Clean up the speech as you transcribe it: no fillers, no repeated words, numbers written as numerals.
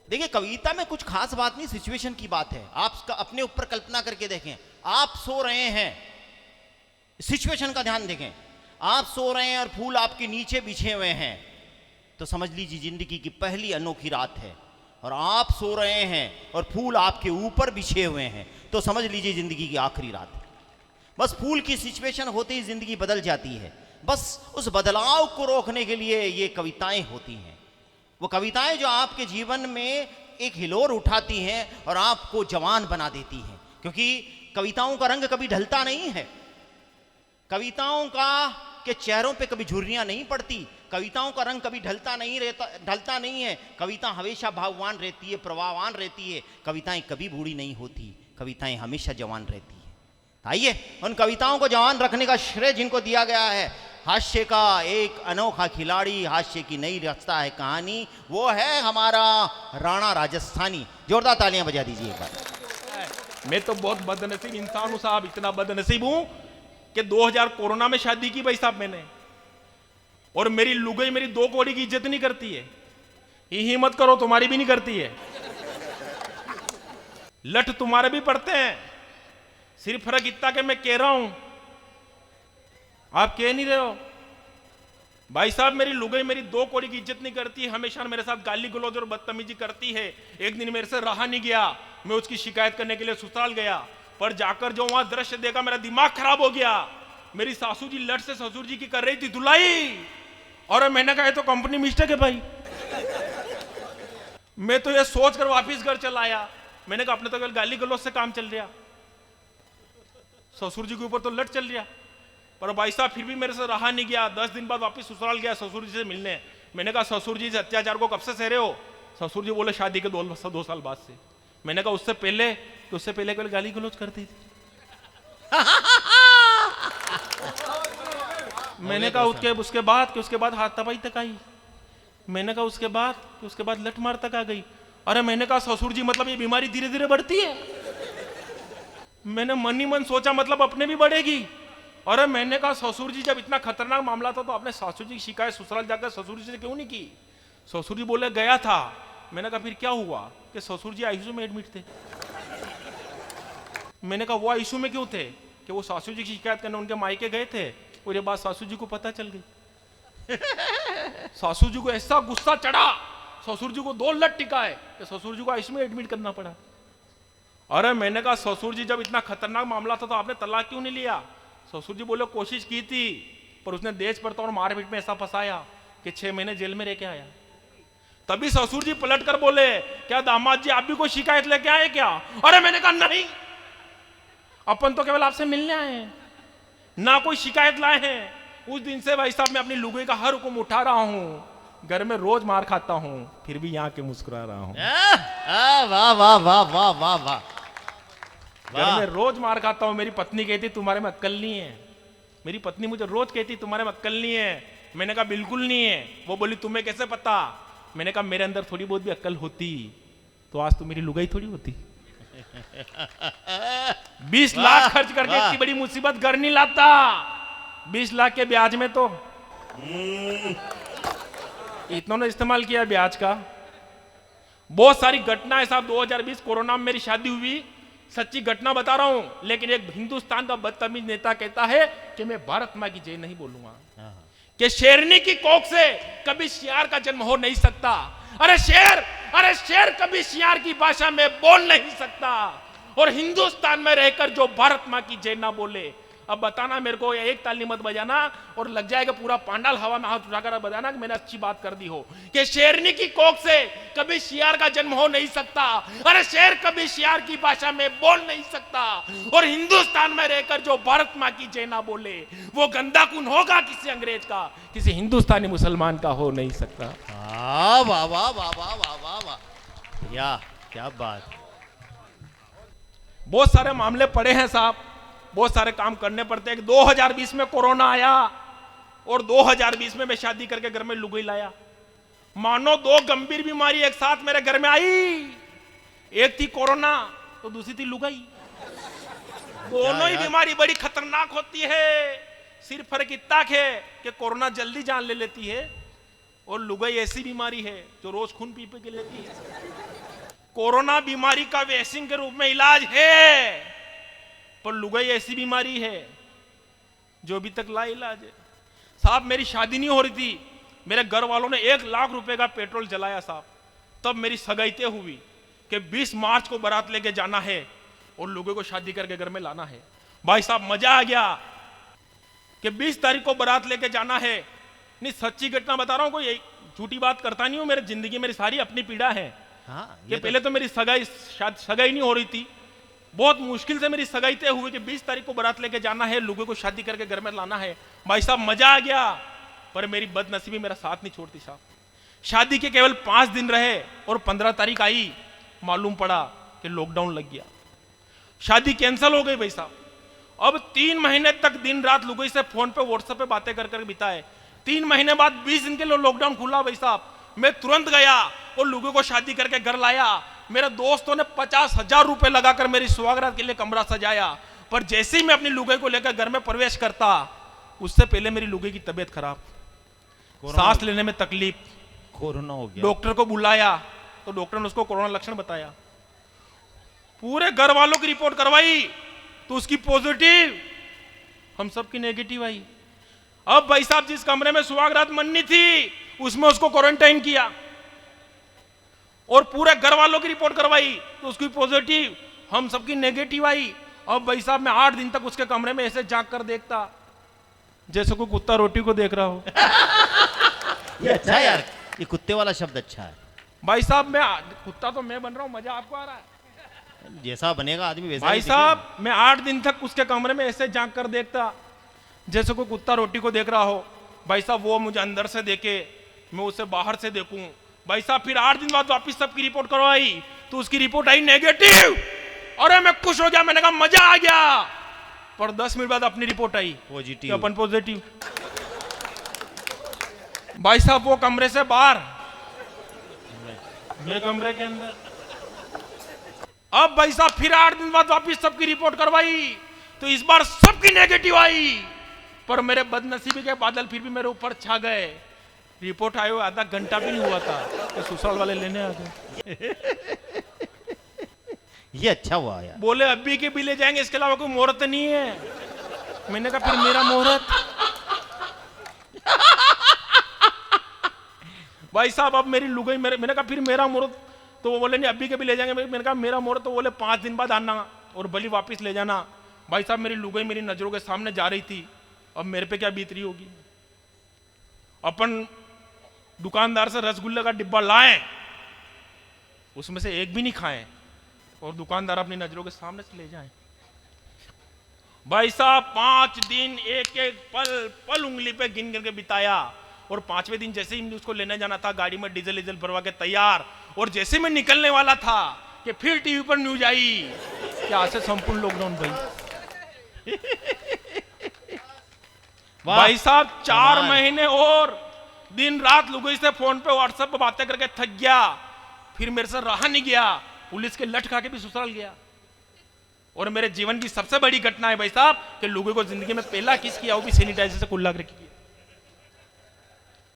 देखिए कविता में कुछ खास बात नहीं, सिचुएशन की बात है। आप अपने ऊपर कल्पना करके देखें, आप सो रहे हैं, सिचुएशन का ध्यान देखें, आप सो रहे हैं और फूल आपके नीचे बिछे हुए हैं, तो समझ लीजिए जिंदगी की पहली अनोखी रात है। और आप सो रहे हैं और फूल आपके ऊपर बिछे हुए हैं, तो समझ लीजिए जिंदगी की आखिरी रात है। बस फूल की सिचुएशन होते ही जिंदगी बदल जाती है। बस उस बदलाव को रोकने के लिए ये कविताएं होती हैं। वो कविताएं जो आपके जीवन में एक हिलोर उठाती हैं और आपको जवान बना देती हैं, क्योंकि कविताओं का रंग कभी ढलता नहीं है। कविताओं का के चेहरों पे कभी झुर्रियां नहीं पड़ती, कविताओं का रंग कभी ढलता नहीं है। कविता हमेशा भाववान रहती है, प्रवाहवान रहती है। कविताएं कभी बूढ़ी नहीं होती, कविताएं हमेशा जवान रहती है। आइए उन कविताओं को जवान रखने का श्रेय जिनको दिया गया है, हास्य का एक अनोखा खिलाड़ी, हास्य की नई रचता है कहानी, वो है हमारा राणा राजस्थानी। जोरदार तालियां बजा दीजिए एक बार। मैं तो बहुत बदनसीब इंसान हूं साहब, इतना बदनसीब हूं कि 2000 कोरोना में शादी की भाई साहब मैंने, और मेरी लुगाई मेरी 2 कौड़ी की इज्जत नहीं करती है। ये हिम्मत करो तुम्हारी भी नहीं करती है। लठ तुम्हारे भी पड़ते हैं, सिर्फ फर्क इतना कि मैं कह रहा हूं, आप कह नहीं रहे हो। भाई साहब मेरी लुगाई मेरी 2 कौड़ी की इज्जत नहीं करती, हमेशा मेरे साथ गाली गलौज और बदतमीजी करती है। एक दिन मेरे से रहा नहीं गया, मैं उसकी शिकायत करने के लिए ससुराल गया, पर जाकर जो वहां दृश्य देखा मेरा दिमाग खराब हो गया। मेरी सासू जी लट से ससुर जी की कर रही थी धुलाई, और मैंने कहा तो कंपनी मिस्टेक है भाई। मैं तो ये सोचकर वापिस घर चला आया, मैंने कहा अपने तो केवल गाली गलौज से काम चल रहा, ससुर जी के ऊपर तो लट चल रहा। पर भाई साहब फिर भी मेरे से रहा नहीं गया, 10 दिन बाद वापस ससुराल गया ससुर जी से मिलने। मैंने कहा ससुर जी से अत्याचार को कब से सह रहे हो? ससुर जी बोले शादी के 2 साल बाद से। मैंने कहा उससे पहले केवल गाली गलौज करती थी। मैंने कहा उसके बाद हाथापाई तक आई। मैंने कहा उसके बाद लठ मार तक आ गई। अरे मैंने कहा ससुर जी मतलब ये बीमारी धीरे धीरे बढ़ती है। मैंने मन ही मन सोचा मतलब अपने भी बढ़ेगी। अरे मैंने कहा ससुर जी जब इतना खतरनाक मामला था तो आपने सासू जी की शिकायत ससुराल जाकर ससुर जी से क्यों नहीं की? ससुर जी बोले गया था। मैंने कहा फिर क्या हुआ? कि ससुर जी आईसीयू में एडमिट थे। मैंने कहा वो आईसीयू में क्यों थे? कि वो सासू जी की शिकायत करने उनके मायके गए थे, और ये बात सासू जी को पता चल गई। सासू जी को ऐसा गुस्सा चढ़ा, ससुर जी को 2 लठ टिकाए कि ससुर जी को आईसीयू में एडमिट करना पड़ा। अरे मैंने कहा ससुर जी जब इतना खतरनाक मामला था तो आपने तलाक क्यों नहीं लिया? ससुर जी बोले कोशिश की थी, पर उसने देश पर तो और मारपीट में ऐसा फंसाया कि 6 महीने जेल में रह के आया। तभी ससुर जी पलट कर बोले क्या दामाद जी आप भी कोई शिकायत लेके आए क्या? अरे मैंने कहा नहीं, अपन तो केवल आपसे मिलने आए हैं, ना कोई शिकायत लाए हैं। उस दिन से भाई साहब मैं अपनी लुगाई का हर हुक्म उठा रहा हूं। घर में रोज मार खाता हूं, फिर भी यहाँ के मुस्कुरा रहा हूं। वाह वाह वाह वाह वाह वाह। घर में रोज मार खाता हूं। मेरी पत्नी कहती तुम्हारे में अक्ल नहीं है। मेरी पत्नी मुझे रोज कहती तुम्हारे में अक्ल नहीं है। मैंने कहा बिल्कुल नहीं है। वो बोली तुम्हें कैसे पता? मैंने कहा मेरे अंदर थोड़ी बहुत भी अक्ल होती तो आज तो मेरी लुगाई थोड़ी होती। 20 लाख खर्च करके इतनी बड़ी मुसीबत घर नहीं लाता। 20 लाख के ब्याज में तो इतना ने इस्तेमाल किया ब्याज का। बहुत सारी घटनाएं साहब 2020 कोरोना में मेरी शादी हुई, सच्ची घटना बता रहा हूं। लेकिन एक हिंदुस्तान का बदतमीज नेता कहता है कि मैं भारत मां की जय नहीं बोलूंगा, कि शेरनी की कोख से कभी शियार का जन्म हो नहीं सकता। अरे शेर कभी शियार की भाषा में बोल नहीं सकता। और हिंदुस्तान में रहकर जो भारत मां की जय ना बोले, अब बताना मेरे को, एक ताली मत बजाना और लग जाएगा पूरा पांडाल हवा में हाथ उठाकर बजाना कि मैंने अच्छी बात कर दी हो, कि शेरनी की कोख से कभी शियार का जन्म हो नहीं सकता। अरे शेर कभी शियार की भाषा में बोल नहीं सकता। और हिंदुस्तान में रहकर जो भारत मां की जय ना बोले वो गंदा खून होगा किसी अंग्रेज का, किसी हिंदुस्तानी मुसलमान का हो नहीं सकता। वाह वाह वाह वाह वाह वाह वाह, क्या बात। बहुत सारे मामले पड़े हैं साहब, बहुत सारे काम करने पड़ते हैं। 2020 में कोरोना आया और 2020 में मैं शादी करके घर में लुगाई लाया। मानो 2 गंभीर बीमारी एक साथ मेरे घर में आई। एक थी कोरोना तो दूसरी थी लुगाई। दोनों ही बीमारी बड़ी खतरनाक होती है। सिर्फ फर्क इतना है कि कोरोना जल्दी जान ले लेती है और लुगाई ऐसी बीमारी है जो रोज खून पी के लेती है। कोरोना बीमारी का वैक्सीन के रूप में इलाज है, पर लुगाई ऐसी बीमारी है जो अभी तक ला इलाज है। साहब मेरी शादी नहीं हो रही थी, मेरे घर वालों ने 1 लाख रुपए का पेट्रोल जलाया साहब, तब मेरी सगाई तय हुई कि 20 मार्च को बारात लेके जाना है और लोगों को शादी करके घर में लाना है। भाई साहब मजा आ गया कि 20 तारीख को बारात लेके जाना है। नहीं सच्ची घटना बता रहा हूं, कोई झूठी बात करता नहीं हूं। मेरी जिंदगी मेरी सारी अपनी पीड़ा है। हाँ, कि पहले तो मेरी सगाई नहीं हो रही थी, बहुत मुश्किल से मेरी सगाई तय हुई कि 20 तारीख को बारात लेके जाना है, लोगों को शादी करके घर में लाना है। भाई साहब मजा आ गया, पर मेरी बदनसीबी मेरा साथ नहीं छोड़ती साहब। शादी के केवल 5 दिन रहे और 15 तारीख आई, मालूम पड़ा कि लॉकडाउन लग गया, शादी कैंसिल हो गई। भाई साहब अब 3 महीने तक दिन रात लोगों से फोन पे व्हाट्सएप पे बातें कर कर बिताए। 3 महीने बाद 20 दिन के लिए लॉकडाउन खुला। भाई साहब मैं तुरंत गया और लोगों को शादी करके घर लाया। मेरे दोस्तों ने 50,000 रुपए लगाकर मेरी सुहागरात के लिए कमरा सजाया, पर जैसे ही मैं अपनी लुगाई को लेकर घर में प्रवेश करता, उससे पहले मेरी लुगाई की तबीयत खराब, सांस लेने में तकलीफ, कोरोना हो गया। डॉक्टर को बुलाया तो डॉक्टर ने उसको कोरोना लक्षण बताया। पूरे घर वालों की रिपोर्ट करवाई तो उसकी पॉजिटिव, हम सबकी नेगेटिव आई। अब भाई साहब जिस कमरे में सुहागरात मननी थी उसमें उसको क्वारंटाइन किया और पूरे घर वालों की रिपोर्ट करवाई तो उसकी पॉजिटिव, हम सबकी नेगेटिव आई। अब भाई साहब मैं 8 दिन तक उसके कमरे में ऐसे झांक कर देखता जैसे कोई कुत्ता रोटी को देख रहा हो। ये अच्छा है यार, ये कुत्ते वाला शब्द अच्छा है। भाई साहब मैं कुत्ता तो मैं बन रहा हूं, मजा आपको आ रहा है। जैसा बनेगा आदमी वैसा भाई ही दिखेगा। साहब मैं 8 दिन तक उसके कमरे में ऐसे झांक कर देखता जैसे कोई कुत्ता रोटी को देख रहा हो। भाई साहब वो मुझे अंदर से देखे, मैं उसे बाहर से देखूं। भाई साहब फिर 8 दिन बाद वापिस सबकी रिपोर्ट करवाई तो उसकी रिपोर्ट आई नेगेटिव। अरे मैं खुश हो गया, मैंने कहा मजा आ गया। पर 10 मिनट बाद अपनी रिपोर्ट आई पॉजिटिव, अपन पॉजिटिव। भाई साहब वो कमरे से बाहर, मैं कमरे के अंदर। अब भाई साहब फिर 8 दिन बाद वापिस सबकी रिपोर्ट करवाई तो इस बार सबकी नेगेटिव आई, पर मेरे बदनसीबी के बादल फिर भी मेरे ऊपर छा गए। रिपोर्ट आए हुए आधा घंटा भी नहीं हुआ था तो ससुराल वाले लेने आ गए। ये अच्छा हुआ यार। बोले अभी के भी ले जाएंगे, इसके अलावा कोई मुहूर्त नहीं है। मैंने कहा फिर मेरा मुहूर्त। भाई साहब अब मेरी लुगाई मैंने कहा फिर मेरा मुहूर्त, तो वो बोले नहीं अभी के भी ले जाएंगे। मैंने कहा मेरा मुहूर्त, तो बोले 5 दिन बाद आना और बलि वापस ले जाना। भाई साहब मेरी लुगाई मेरी नजरों के सामने जा रही थी, अब मेरे पे क्या बीत रही होगी। अपन दुकानदार से रसगुल्ले का डिब्बा लाए, उसमें से एक भी नहीं खाए और दुकानदार अपनी नजरों के सामने से ले जाए। भाई साहब 5 दिन एक एक पल पल उंगली पे गिन गिन के बिताया और 5वें दिन जैसे ही उसको लेने जाना था गाड़ी में डीजल भरवा के तैयार, और जैसे मैं निकलने वाला था कि फिर टीवी पर न्यूज आई कि आज से संपूर्ण लॉकडाउन। भाई साहब 4 महीने और दिन रात लोगों से फोन पे व्हाट्सएप पे बातें करके थक गया, फिर मेरे से रहा नहीं गया, पुलिस के लठ खा के भी ससुराल गया। और मेरे जीवन की सबसे बड़ी घटना है भाई साहब कि लोगों को जिंदगी में पहला किस किया वो भी सैनिटाइजर से कुल्ला करके किया।